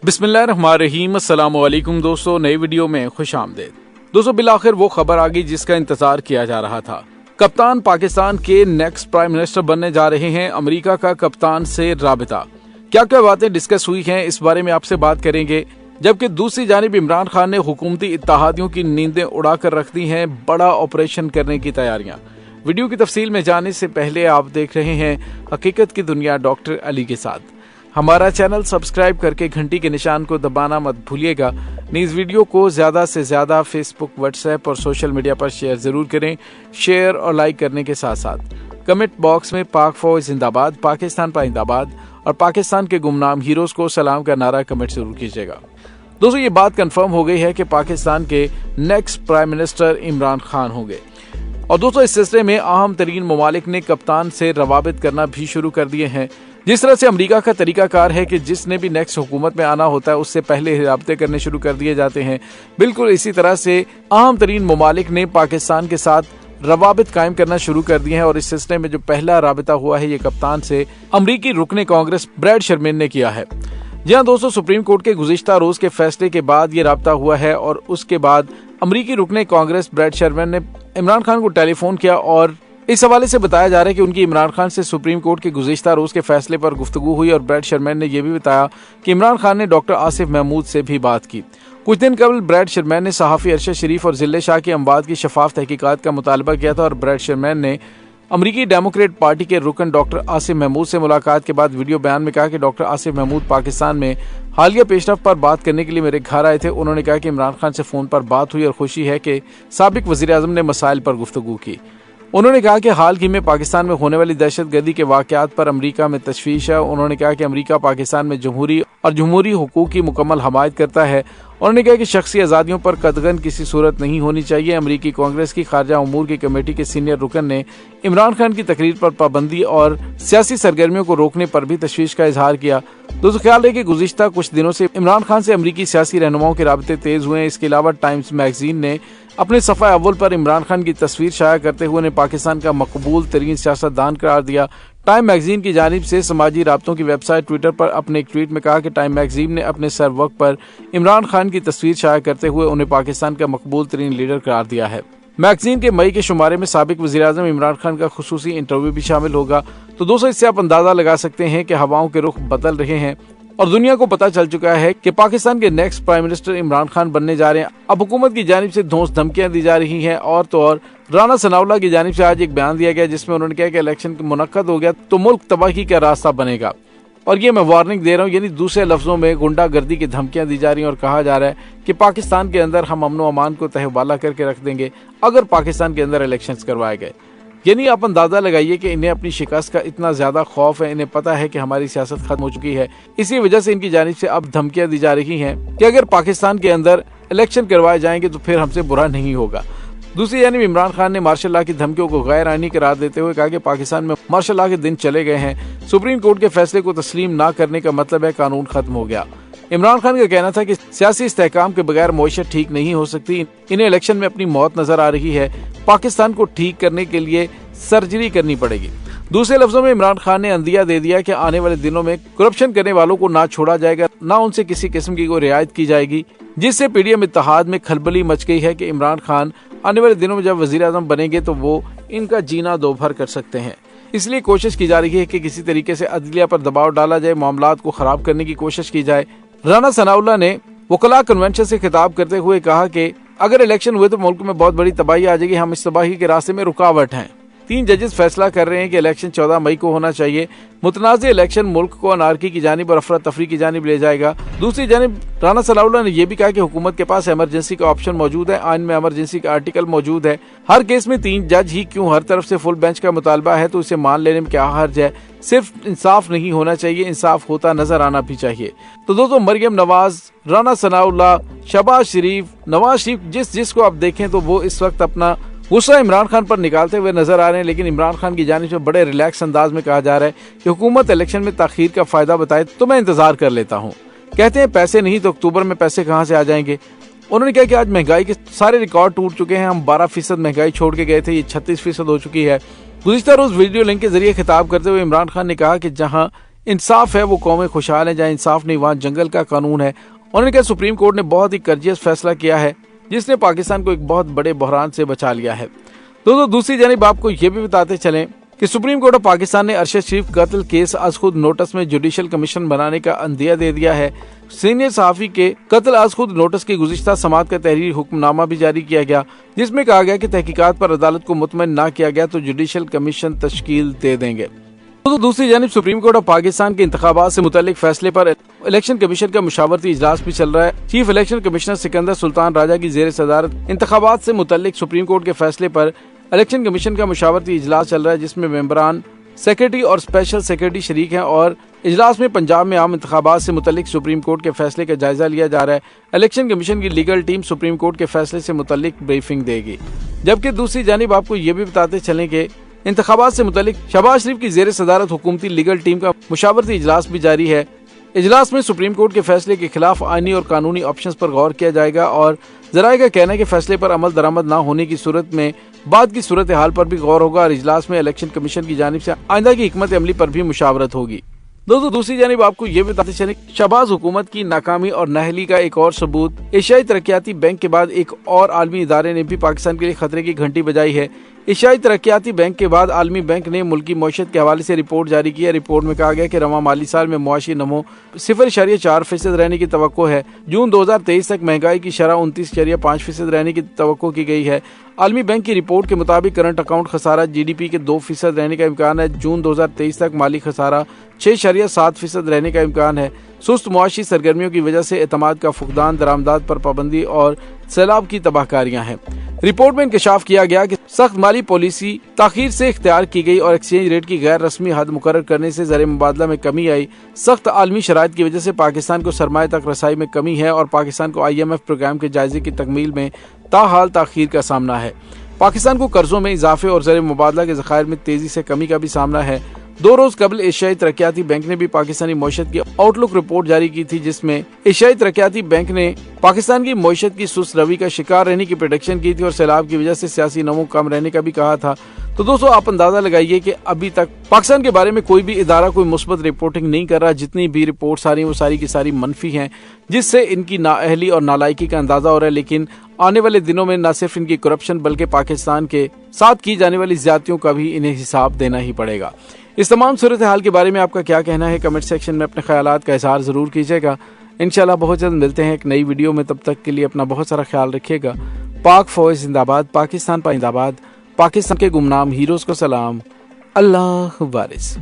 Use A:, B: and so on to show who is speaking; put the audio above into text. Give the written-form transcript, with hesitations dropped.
A: बिस्मिल्लाहिर्रहमानिर्रहीम। अस्सलाम वालेकुम दोस्तों, नई वीडियो में खुश आमदेद। दोस्तों, बिलाखिर वो खबर आ गई जिसका इंतजार किया जा रहा था। कप्तान पाकिस्तान के नेक्स्ट प्राइम मिनिस्टर बनने जा रहे हैं। अमेरिका का कप्तान से राबिता, क्या क्या बातें डिस्कस हुई हैं, इस बारे में आपसे बात करेंगे। जबकि दूसरी जानिब इमरान खान ने हुकूमती इत्तेहादियों की नींदें उड़ाकर रख दी हैं, बड़ा ऑपरेशन करने की तैयारियां। वीडियो की तफसील में जाने से पहले आप देख रहे हैं हकीकत की दुनिया डॉक्टर अली के साथ। हमारा चैनल सब्सक्राइब करके घंटी के निशान को दबाना मत भूलिएगा। इस वीडियो को ज्यादा से ज्यादा फेसबुक, व्हाट्सएप और सोशल मीडिया पर शेयर जरूर करें। शेयर और लाइक करने के साथ साथ कमेंट बॉक्स में पाक फौज जिंदाबाद, पाकिस्तान पाइंदाबाद और पाकिस्तान के गुमनाम हीरोज को सलाम का नारा कमेंट जरूर कीजिएगा। दोस्तों, ये बात कंफर्म हो गई है कि पाकिस्तान के next prime minister Imran Khan होंगे। और दोस्तों, इस सिलसिले में अहम तरीन ममालिक ने कप्तान से रवाबित करना भी शुरू कर दिए हैं। जिस तरह से अमेरिका का तरीकाकार है कि जिसने भी नेक्स्ट हुकूमत में आना होता है उससे पहले राब्ते करने शुरू कर दिए जाते हैं, बिल्कुल इसी तरह से अहम तरीन ममालिक ने पाकिस्तान के साथ रवाबित कायम करना शुरू कर दिए हैं। और इस सिलसिले में जो पहला राबिता हुआ है, ये कप्तान से अमरीकी रुकने कांग्रेस ब्रैड शर्मेन ने किया है। जी हाँ दोस्तों, सुप्रीम कोर्ट के गुज़िश्ता रोज के फैसले के बाद ये राब्ता हुआ है और उसके बाद अमरीकी रुकने कांग्रेस ब्रैड शर्मेन ने इमरान खान को टेलीफोन किया और इस हवाले से बताया जा रहा है कि उनकी इमरान खान से सुप्रीम कोर्ट के गुज़िश्ता रोज के फैसले पर गुफ्तगू हुई। और ब्रैड शर्मेन ने यह भी बताया कि इमरान खान ने डॉक्टर आसिफ महमूद से भी बात की। कुछ दिन कबल ब्रैड शर्मेन ने सहाफ़ी अरशद शरीफ और जिले शाह की अमवात की शफाफ तहकीकात का मुतालबा किया था। और ब्रैड शर्मेन ने अमरीकी डेमोक्रेट पार्टी के रुकन डॉक्टर आसिफ महमूद से मुलाकात के बाद वीडियो बयान में कहा कि डॉक्टर आसिफ महमूद पाकिस्तान में हालिया पेशरफ पर बात करने के लिए मेरे घर आए थे। उन्होंने कहा कि इमरान खान से फोन पर बात हुई और खुशी है कि साबिक वज़ीर आज़म ने मसाइल पर गुफ्तगू की। उन्होंने कहा कि हाल ही में पाकिस्तान में होने वाली दहशतगर्दी के वाक़यात पर अमेरिका में तशवीश है। उन्होंने कहा कि अमेरिका पाकिस्तान में जमहूरी हुकूक की मुकम्मल हमायत करता है। उन्होंने कहा कि शख्सी आज़ादियों पर कतगन किसी सूरत नहीं होनी चाहिए। अमरीकी कांग्रेस की खारजा उमूर की कमेटी के सीनियर रुकन ने इमरान खान की तकरीर पर पाबंदी और सियासी सरगर्मियों को रोकने पर भी तशवीश का इजहार किया। दोस्तों, ख्याल है कि गुज़िश्ता कुछ दिनों से इमरान खान से अमरीकी सियासी रहनुमाओं के राबते तेज हुए हैं। इसके अलावा टाइम्स मैगजीन ने अपने सफ़ा अव्वल पर इमरान खान की तस्वीर शाया करते हुए उन्हें पाकिस्तान का मकबूल तरीन सियासतदान करार दिया। टाइम मैगजीन की जानिब से समाजी राब्तों की वेबसाइट ट्विटर पर अपने एक ट्वीट में कहा कि टाइम मैगजीन ने अपने सरवक्त पर इमरान खान की तस्वीर शाया करते हुए उन्हें पाकिस्तान का मकबूल तरीन लीडर करार दिया है। मैगजीन के मई के शुमारे में साबिक वज़ीर आज़म इमरान खान का खुसूसी इंटरव्यू भी शामिल होगा। तो दोस्तों, इससे आप अंदाजा लगा सकते हैं कि हवाओं के रुख बदल रहे हैं और दुनिया को पता चल चुका है कि पाकिस्तान के next prime minister Imran Khan बनने जा रहे हैं। अब हुकूमत की जानिब से धौंस धमकियां दी जा रही हैं। और तो और राना सनाउल्लाह की जानिब से आज एक बयान दिया गया जिसमें उन्होंने कहा कि इलेक्शन मुनक्कद हो गया तो मुल्क तबाही का रास्ता बनेगा। और ये मैं वार्निंग दे रहा हूँ, यानी दूसरे लफ्जों में गुंडागर्दी की धमकियां दी जा रही हैं और कहा जा रहा है कि पाकिस्तान के अंदर हम अमन व अमान को तहवाला करके रख देंगे अगर पाकिस्तान के अंदर इलेक्शंस करवाए गए। यानी आप अंदाजा लगाइए कि इन्हें अपनी शिकस्त का इतना ज्यादा खौफ है, इन्हें पता है कि हमारी सियासत खत्म हो चुकी है। इसी वजह से इनकी जानिब से अब धमकियां दी जा रही हैं कि अगर पाकिस्तान के अंदर इलेक्शन करवाए जाएंगे तो फिर हमसे बुरा नहीं होगा। दूसरी जानिब इमरान खान ने मार्शल लॉ की धमकियों को गैर आईनी करार देते हुए कहा कि पाकिस्तान में मार्शल लॉ के दिन चले गए हैं। सुप्रीम कोर्ट के फैसले को तस्लीम न करने का मतलब है कानून खत्म हो गया। इमरान खान का कहना था कि सियासी इस्तेहकाम के बगैर मईशत ठीक नहीं हो सकती। इन्हें इलेक्शन में अपनी मौत नजर आ रही है। पाकिस्तान को ठीक करने के लिए सर्जरी करनी पड़ेगी। दूसरे लफ्जों में इमरान खान ने अंदिया दे दिया कि आने वाले दिनों में करप्शन करने वालों को ना छोड़ा जाएगा, ना उनसे किसी किस्म की कोई रियायत की जाएगी, जिससे पीडीएम इत्तेहाद में खलबली मच गई है कि इमरान खान आने वाले दिनों में जब वजीर आजम बनेंगे तो वो इनका जीना दोभर कर सकते हैं। इसलिए कोशिश की जा रही है कि किसी तरीके से अदलिया पर दबाव डाला जाए, मामलात को खराब करने की कोशिश की जाए। राना सनाउल्लाह ने वकला कन्वेंशन से खिताब करते हुए कहा कि अगर इलेक्शन हुए तो मुल्क में बहुत बड़ी तबाही आ जाएगी। हम इस तबाही के रास्ते में रुकावट हैं। 3 जजेस फैसला कर रहे हैं कि इलेक्शन 14 मई को होना चाहिए। मुतनाज़ इलेक्शन मुल्क को अनारकी की जानिब और अफरा तफरी की जानिब ले जाएगा। दूसरी जानिब राना सनाउल्लाह ने यह भी कहा कि हुकूमत के पास इमरजेंसी का ऑप्शन मौजूद है। आइन में इमरजेंसी का आर्टिकल मौजूद है। हर केस में 3 जज ही क्यों, हर तरफ से फुल बेंच का मुतालबा है तो इसे मान लेने में क्या हर्ज है। सिर्फ इंसाफ नहीं होना चाहिए, इंसाफ होता नजर आना भी चाहिए। तो दोस्तों, मरियम नवाज, राना सनाउल्लाह, शहबाज शरीफ, नवाज शरीफ, जिसको आप देखें तो वो इस वक्त अपना गुस्सा इमरान खान पर निकालते हुए नजर आ रहे हैं। लेकिन इमरान खान की जानिब से बड़े रिलैक्स अंदाज में कहा जा रहा है कि हुकूमत इलेक्शन में ताखीर का फायदा बताए तो मैं इंतजार कर लेता हूँ। कहते हैं पैसे नहीं तो अक्टूबर में पैसे कहाँ से आ जाएंगे। उन्होंने कहा कि आज महंगाई के सारे रिकॉर्ड टूट चुके हैं। हम 12% महंगाई छोड़ के गए थे, ये 36% हो चुकी है। गुज़िश्ता रोज वीडियो लिंक के जरिए खिताब करते हुए इमरान खान ने कहा कि जहां इंसाफ है वो कौमें खुशहाल है, जहाँ इंसाफ नहीं वहाँ जंगल का कानून है। उन्होंने कहा सुप्रीम कोर्ट ने बहुत ही कर्जियस फैसला किया है जिसने पाकिस्तान को एक बहुत बड़े बहरान से बचा लिया है। दोस्तों दूसरी जानिब आपको ये भी बताते चलें कि सुप्रीम कोर्ट ऑफ पाकिस्तान ने अरशद शरीफ कत्ल केस आज खुद नोटिस में जुडिशल कमीशन बनाने का अंदिया दे दिया है। सीनियर सहाफी के कत्ल आज खुद नोटिस की गुज़िश्ता समाअत का तहरीरी हुक्मनामा भी जारी किया गया जिसमें कहा गया कि तहकीकात पर अदालत को मुतमईन न किया गया तो जुडिशल कमीशन तश्कील दे देंगे। तो दूसरी जानिब सुप्रीम कोर्ट ऑफ पाकिस्तान के इंतखाबात से मुतालिक फैसले पर इलेक्शन कमीशन का मुशावरती इजलास भी चल रहा है। Chief election commissioner Sikandar Sultan Raja की जेर सदारत इंतखाबात से मुतालिक सुप्रीम कोर्ट के फैसले पर इलेक्शन कमीशन का मुशावरती इजलास चल रहा है जिसमें मेंबरान, सेक्रेटरी और स्पेशल सेक्रेटरी शरीक हैं और इजलास में पंजाब में आम इंतखाबात से मुतालिक सुप्रीम कोर्ट के फैसले का जायजा लिया जा रहा है। इलेक्शन कमीशन की लीगल टीम सुप्रीम कोर्ट के फैसले से मुतालिक ब्रीफिंग देगी। जबकि दूसरी जानिब आपको ये भी बताते चलें कि इंतखाबात से मुतालिक शहबाज शरीफ की जेर सदारत हुकूमती लीगल टीम का मुशावरती इजलास भी जारी है। इजलास में सुप्रीम कोर्ट के फैसले के खिलाफ आईनी और कानूनी ऑप्शंस पर गौर किया जाएगा और जराये का कहना है कि फैसले पर अमल दरामद न होने की सूरत में बाद की सूरत हाल पर भी गौर होगा और इजलास में इलेक्शन कमीशन की जानिब से आइंदा की हिकमत अमली पर भी मुशावरत होगी। दोस्तों दूसरी जानिब आपको ये बताते चले शहबाज हुकूमत की नाकामी और नाअहली का एक और सबूत एशियाई तरक्याती बैंक के बाद एक और आलमी इदारे ने भी पाकिस्तान के लिए खतरे की घंटी बजाई है। एशियाई तरक्याती बैंक के बाद आलमी बैंक ने मुल्की मईशत के हवाले से रिपोर्ट जारी की है। रिपोर्ट में कहा गया कि रवा माली साल में मुआशी नमो 0.4% रहने की तवक्को है। जून 2023 तक महंगाई की शरह 29.5% रहने की तवक्को की गई है। आलमी बैंक की रिपोर्ट के मुताबिक करंट अकाउंट खसारा GDP के 2% रहने का इम्कान है। जून 2023 तक माली खसारा 6.7% रहने का इम्कान है। सुस्त मुआशी सरगर्मियों की वजह से एतमाद का फुकदान, दरामदात पर पाबंदी और सैलाब की तबाहकारियां हैं। रिपोर्ट में इंकशाफ किया गया कि सख्त माली पॉलिसी ताखीर से इख्तियार की गई और एक्सचेंज रेट की गैर रस्मी हद मुकर्रर करने से ज़र मुबादला में कमी आई। सख्त आलमी शराइत की वजह से पाकिस्तान को सरमाए तक रसाई में कमी है और पाकिस्तान को IMF प्रोग्राम के जायजे की तकमील में ताहाल ताखीर का सामना है। पाकिस्तान को कर्जों में इजाफे और ज़र मुबादला के ज़खायर में तेजी से कमी का भी सामना है। 2 रोज कबल एशियाई तरक्याती बैंक ने भी पाकिस्तानी मईशत की आउटलुक रिपोर्ट जारी की थी जिसमें एशियाई तरक्याती बैंक ने पाकिस्तान की मईशत की सुस्त रवि का शिकार रहने की प्रेडिक्शन की थी और सैलाब की वजह से सियासी नमो कम रहने का भी कहा था। तो दोस्तों आप अंदाजा लगाइए कि अभी तक पाकिस्तान के बारे में कोई भी इदारा कोई मुस्बत रिपोर्टिंग नहीं कर रहा। जितनी भी रिपोर्ट्स आ रही हैं वो सारी की सारी मनफी हैं जिससे इनकी नाअहली और नालायकी का अंदाजा हो रहा है। लेकिन आने वाले दिनों में न सिर्फ इनकी करप्शन बल्कि पाकिस्तान के साथ की जाने वाली ज्यादतियों का भी इन्हें हिसाब देना ही पड़ेगा। इस तमाम सूरत हाल के बारे में आपका क्या कहना है कमेंट सेक्शन में अपने ख्यालात का इजहार जरूर कीजिएगा। इंशाल्लाह बहुत जल्द मिलते हैं एक नई वीडियो में। तब तक के लिए अपना बहुत सारा ख्याल रखिएगा। पाक फौज जिंदाबाद, पाकिस्तान पाइंदाबाद, पाकिस्तान के गुमनाम हीरोज को सलाम। अल्लाह वारिस।